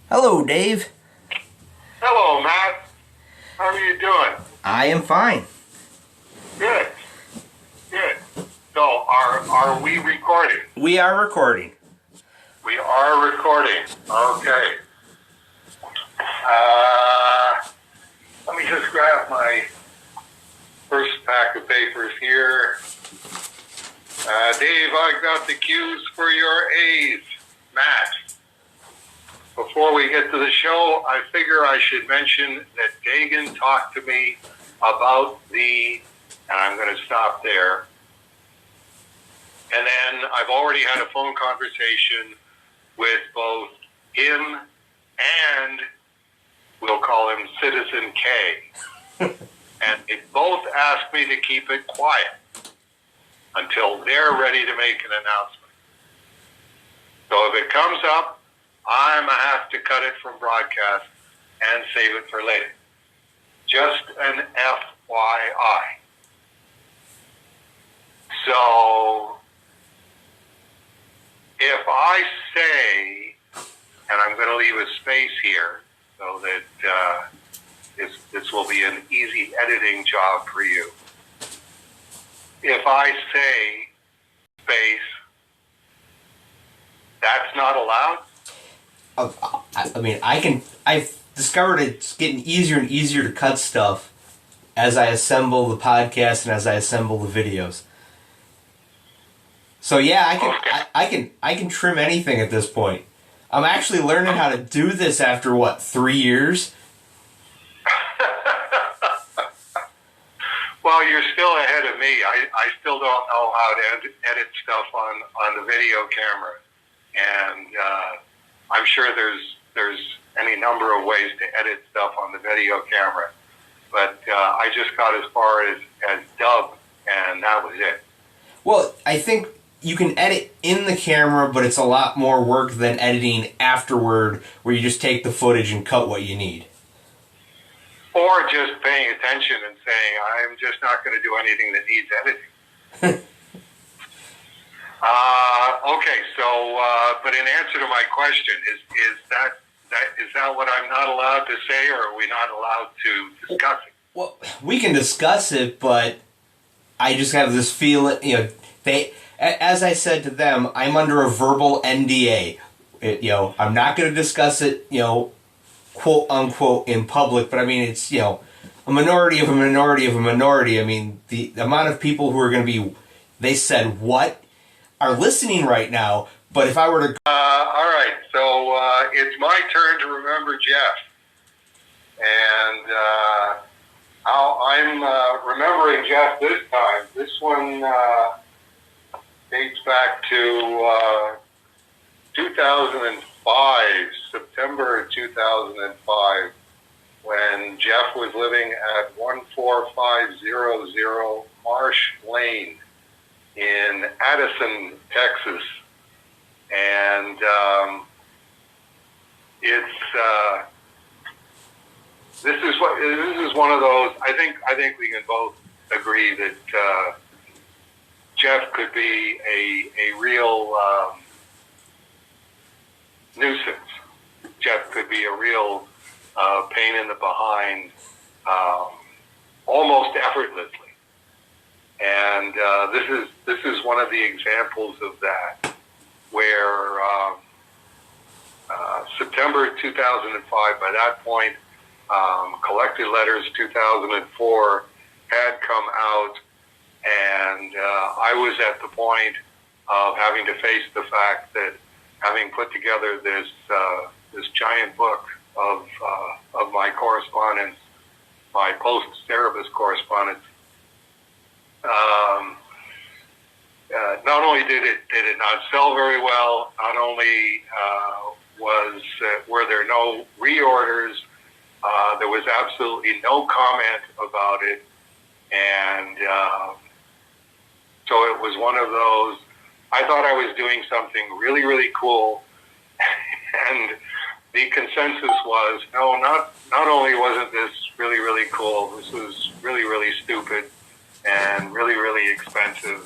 Hello, Dave. Hello, Matt. How are you doing? I am fine. Good. Good. So, are we recording? We are recording. We are recording. Okay. Let me just grab my first pack of papers here. Dave, I got the cues for your A's. Matt. Before we get to the show, I figure I should mention that Dagan talked to me about and I'm going to stop there. And then I've already had a phone conversation with both him and we'll call him Citizen K. And they both asked me to keep it quiet until they're ready to make an announcement. So if it comes up, I'm going to have to cut it from broadcast and save it for later. Just an FYI. So, if I say, and I'm going to leave a space here so that this will be an easy editing job for you. If I say space, that's not allowed? I've discovered it's getting easier and easier to cut stuff as I assemble the podcast and as I assemble the videos. So yeah, I can trim anything at this point. I'm actually learning how to do this after 3 years? Well, you're still ahead of me. I still don't know how to edit stuff on the video camera. And I'm sure there's any number of ways to edit stuff on the video camera. But I just got as far as dub, and that was it. Well, I think you can edit in the camera, but it's a lot more work than editing afterward, where you just take the footage and cut what you need. Or just paying attention and saying, I'm just not going to do anything that needs editing. Okay, so, but in answer to my question, is that what I'm not allowed to say, or are we not allowed to discuss it? Well, we can discuss it, but I just have this feeling, as I said to them, I'm under a verbal NDA. I'm not going to discuss it, quote unquote, in public, but I mean, it's, a minority of a minority of a minority. I mean, the amount of people who are going to be, they said, what, are listening right now, but if I were to... all right, so it's my turn to remember Jeff. And I'm remembering Jeff this time. This one dates back to 2005, September 2005, when Jeff was living at 14500 Marsh Lane in Addison, Texas. And this is one of those. I think we can both agree that Jeff could be a real nuisance. Jeff could be a real pain in the behind, almost effortlessly. And this is one of the examples of that, where September 2005, by that point, Collected Letters 2004 had come out, and I was at the point of having to face the fact that, having put together this giant book of my correspondence, my post-Cerebus correspondence, not only did it not sell very well, not only were there no reorders, there was absolutely no comment about it, and so it was one of those. I thought I was doing something really, really cool, and the consensus was, no, not only wasn't this really, really cool, this was really, really stupid and really, really expensive,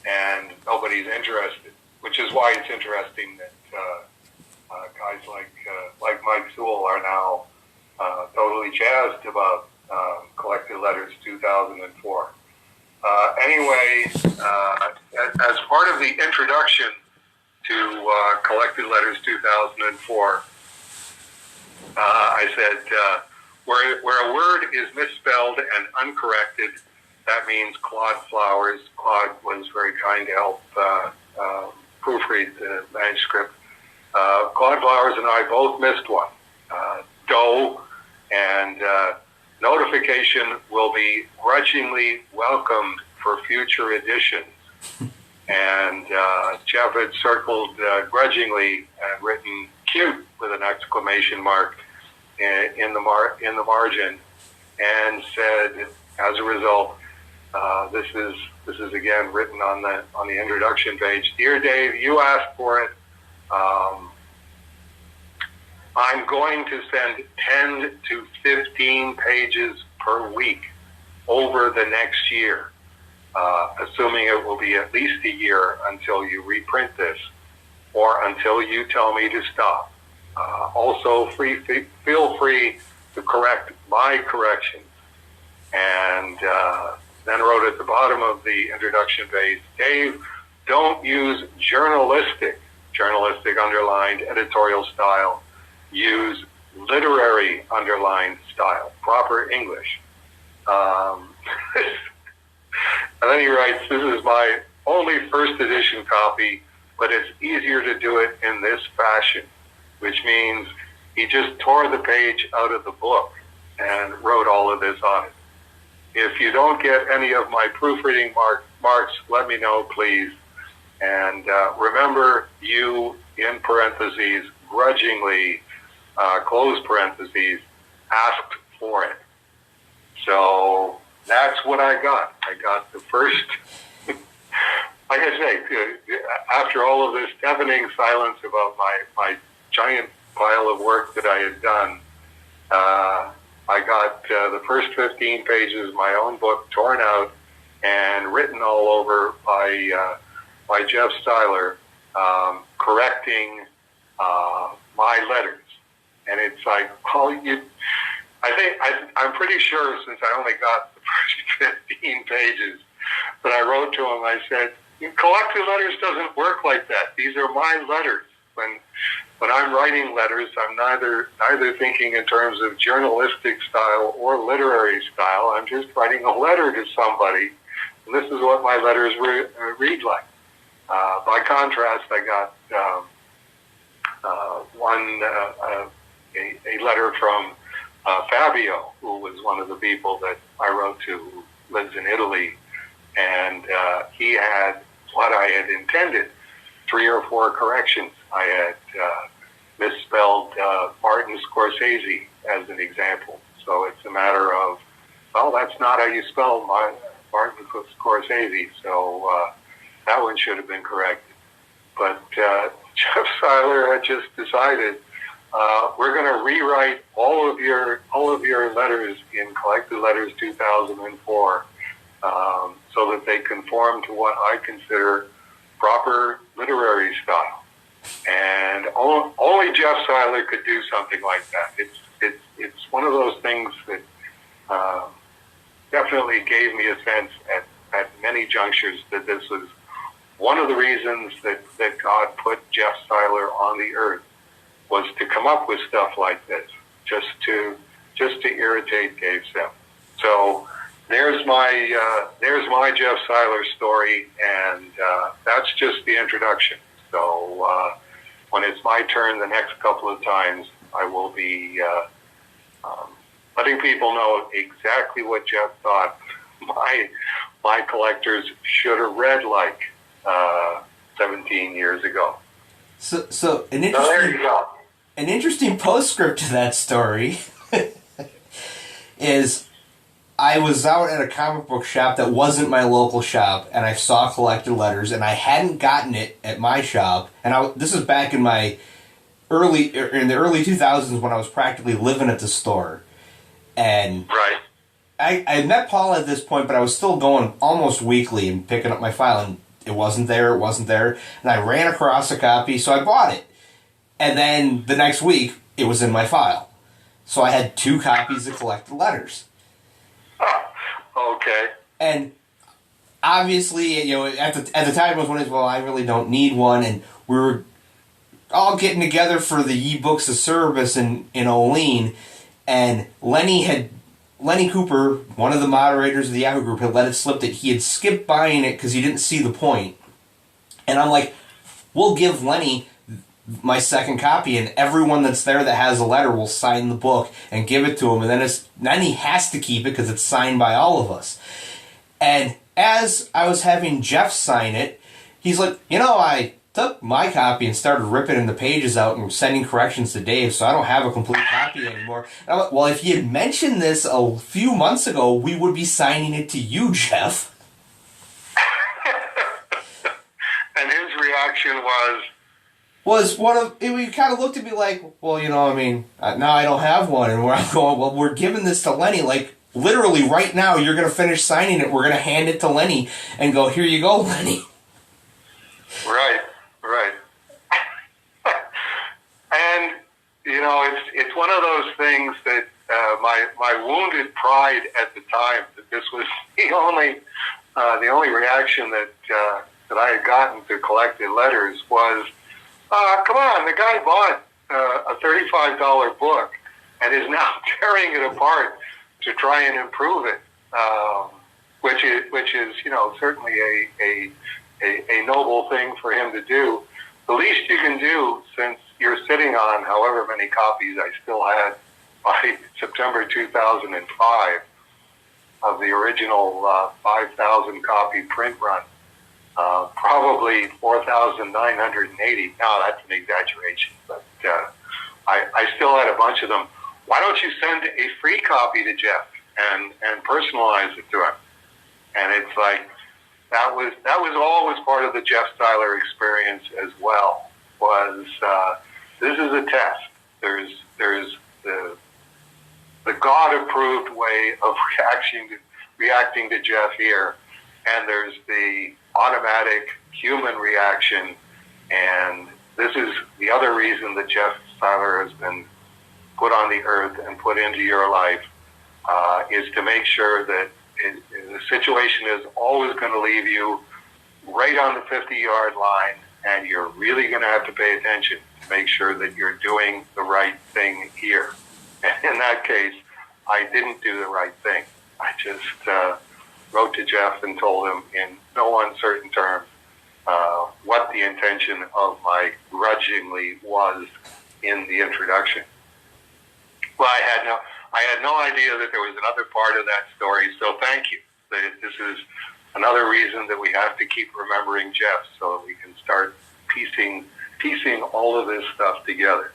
and nobody's interested. Which is why it's interesting that guys like Mike Sewell are now totally jazzed about Collected Letters 2004. Anyway, as part of the introduction to Collected Letters 2004, I said, where a word is misspelled and uncorrected, that means Claude Flowers. Claude was very kind to help proofread the manuscript. Claude Flowers and I both missed one. Doe, and notification will be grudgingly welcomed for future editions. And Jeff had circled grudgingly and written "cute" with an exclamation mark in the margin, and said, as a result, this is again written on the introduction page. Dear Dave, you asked for it. I'm going to send 10 to 15 pages per week over the next year, assuming it will be at least a year until you reprint this, or until you tell me to stop. Also, feel free to correct my corrections. And then wrote at the bottom of the introduction page, Dave, don't use journalistic underlined editorial style. Use literary underlined style, proper English. And then he writes, this is my only first edition copy, but it's easier to do it in this fashion, which means he just tore the page out of the book and wrote all of this on it. If you don't get any of my proofreading marks, let me know, please. And remember, you, in parentheses, grudgingly, close parentheses, asked for it. So that's what I got. I got the first, like I say, after all of this deafening silence about my giant pile of work that I had done, I got the first 15 pages of my own book torn out and written all over by Jeff Seiler, correcting my letters. And it's like, well, I'm pretty sure, since I only got the first 15 pages, that I wrote to him, I said, Collected Letters doesn't work like that. These are my letters. When I'm writing letters, I'm neither thinking in terms of journalistic style or literary style. I'm just writing a letter to somebody, and this is what my letters read like. By contrast, I got a letter from Fabio, who was one of the people that I wrote to, who lives in Italy, and he had what I had intended, 3 or 4 corrections. I had misspelled Martin Scorsese as an example. So it's a matter of, well, that's not how you spell Martin Scorsese, so that one should have been corrected. But Jeff Seiler had just decided, we're going to rewrite all of your letters in Collected Letters 2004, so that they conform to what I consider proper literary style. And only Jeff Seiler could do something like that. It's one of those things that definitely gave me a sense at many junctures that this was one of the reasons that God put Jeff Seiler on the earth, was to come up with stuff like this, just to irritate Dave Sim. So there's my Jeff Seiler story, and that's just the introduction. So when it's my turn the next couple of times, I will be letting people know exactly what Jeff thought my collectors should have read like 17 years ago. So there you go. An interesting postscript to that story is I was out at a comic book shop that wasn't my local shop, and I saw Collected Letters, and I hadn't gotten it at my shop. And this is back in the early 2000s when I was practically living at the store. And right. I met Paul at this point, but I was still going almost weekly and picking up my file. And it wasn't there, and I ran across a copy, so I bought it. And then the next week, it was in my file. So I had 2 copies of collected letters. Okay. And obviously, you know, at the time, I was wondering, well, I really don't need one, and we were all getting together for the Ye Books of Service in Olean, and Lenny Cooper, one of the moderators of the Yahoo group, had let it slip that he had skipped buying it because he didn't see the point. And I'm like, we'll give Lenny my second copy, and everyone that's there that has a letter will sign the book and give it to him, and then he has to keep it because it's signed by all of us. And as I was having Jeff sign it, he's like, you know, I took my copy and started ripping the pages out and sending corrections to Dave, so I don't have a complete copy anymore. And I'm like, well, if you had mentioned this a few months ago, we would be signing it to you, Jeff. And his reaction he kind of looked at me like, well, you know, I mean, now I don't have one. And I'm going, well, we're giving this to Lenny. Like, literally right now, you're going to finish signing it. We're going to hand it to Lenny and go, here you go, Lenny. Right. And, you know, it's one of those things that my wounded pride at the time, that this was the only reaction that I had gotten to collected letters was, come on, the guy bought a $35 book and is now tearing it apart to try and improve it, which is, you know, certainly a noble thing for him to do. The least you can do, since you're sitting on however many copies I still had by September 2005 of the original 5,000 copy print run, probably 4,980. Now that's an exaggeration, but I still had a bunch of them. Why don't you send a free copy to Jeff and personalize it to him? And it's like, that was always part of the Jeff Seiler experience as well. Was this is a test. There's the God-approved way of reacting to Jeff here, and there's the automatic human reaction, and this is the other reason that Jeff Seiler has been put on the earth and put into your life, is to make sure that the situation is always going to leave you right on the 50-yard line, and you're really going to have to pay attention to make sure that you're doing the right thing here. And in that case, I didn't do the right thing. I just wrote to Jeff and told him in no uncertain terms what the intention of my grudgingly was in the introduction. Well, I had no idea that there was another part of that story, so thank you. This is another reason that we have to keep remembering Jeff, so we can start piecing all of this stuff together.